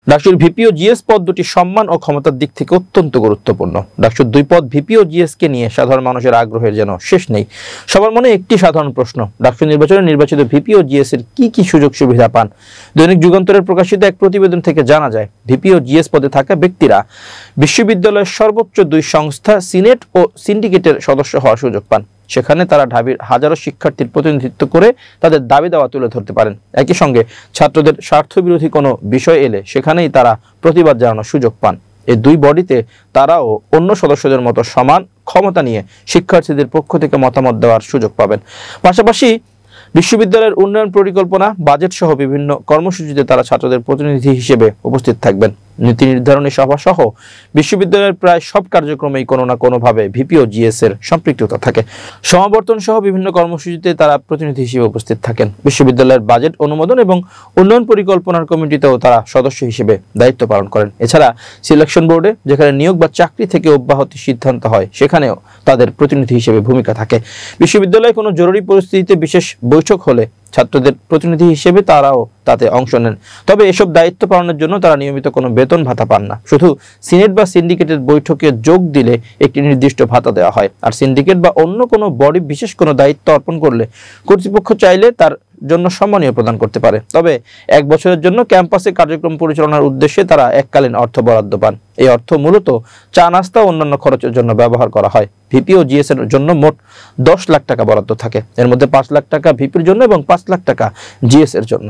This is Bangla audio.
ডাকসুর ভিপি ও জিএস পদ দুটি সম্মান ও ক্ষমতার দিক থেকে অত্যন্ত গুরুত্বপূর্ণ। ডাকসুর দুই পদ ভিপি ও জিএস কে নিয়ে সাধারণ মানুষের আগ্রহের যেন শেষ নেই। সবার মনে একটি সাধারণ প্রশ্ন, ডাকসু নির্বাচনে নির্বাচিত ভিপি ও জিএস এর কি কি সুযোগ সুবিধা পান? দৈনিক যুগান্তরের প্রকাশিত এক প্রতিবেদন থেকে জানা যায়, ভিপি ও জিএস পদে থাকা ব্যক্তিরা বিশ্ববিদ্যালয়ের সর্বোচ্চ দুই সংস্থা সিনেট ও সিন্ডিকেটের সদস্য হওয়ার সুযোগ পান। সেখানে তারা ঢাবির হাজারো শিক্ষার্থীর প্রতিনিধিত্ব করে তাদের দাবি দাওয়া তুলে ধরতে পারেন। একই সঙ্গে ছাত্রদের স্বার্থবিরোধী কোনো বিষয় এলে সেখানেই তারা প্রতিবাদ জানানোর সুযোগ পান। এই দুই বডিতে তারাও অন্য সদস্যদের মতো সমান ক্ষমতা নিয়ে শিক্ষার্থীদের পক্ষ থেকে মতামত দেওয়ার সুযোগ পাবেন। পাশাপাশি বিশ্ববিদ্যালয়ের উন্নয়ন পরিকল্পনা, বাজেট সহ বিভিন্ন কর্মসূচিতে তারা ছাত্রদের প্রতিনিধি হিসেবে উপস্থিত থাকবেন। নীতি নির্ধারণী সভা সহ বিশ্ববিদ্যালয়ের প্রায় সব কার্যক্রমেই কোনো না কোনোভাবে ভিপি ও জিএস এর সম্পৃক্ততা থাকে। সমাবর্তন সহ বিভিন্ন কর্মসূচিতে তারা প্রতিনিধি হিসেবে উপস্থিত থাকেন। বিশ্ববিদ্যালয়ের বাজেট অনুমোদন এবং উন্নয়ন পরিকল্পনার কমিটিতেও তারা সদস্য হিসেবে দায়িত্ব পালন করেন। এছাড়া সিলেকশন বোর্ডে যেখানে নিয়োগ বা চাকরি থেকে অব্যাহতির সিদ্ধান্ত হয় সেখানেও তাদের প্রতিনিধি হিসেবে ভূমিকা থাকে। বিশ্ববিদ্যালয়ে কোনো জরুরি পরিস্থিতিতে বিশেষ বৈঠক হলে ছাত্রদের প্রতিনিধি হিসেবে তারাও তাতে অংশ নেন। তবে এসব দায়িত্ব পালনের জন্য তারা নিয়মিত কোনো বেতন ভাতা পান না। শুধু সিনেট বা সিন্ডিকেটের বৈঠকে যোগ দিলে একটি নির্দিষ্ট ভাতা দেওয়া হয়। আর সিন্ডিকেট বা অন্য কোনো বডি বিশেষ কোনো দায়িত্ব অর্পণ করলে কর্তৃপক্ষ চাইলে তার জন্য সম্মানীয় প্রদান করতে পারে। তবে 1 বছরের জন্য ক্যাম্পাসে কার্যক্রম পরিচালনার উদ্দেশ্যে তারা এককালীন অর্থ বরাদ্দ পান। এই অর্থ মূলত চা নাস্তা ও অন্যান্য খরচের জন্য ব্যবহার করা হয়। ভিপি ও জিএস এর জন্য মোট 10 লাখ টাকা বরাদ্দ থাকে। এর মধ্যে 5 লাখ টাকা ভিপির জন্য এবং 5 লাখ টাকা জিএস এর জন্য।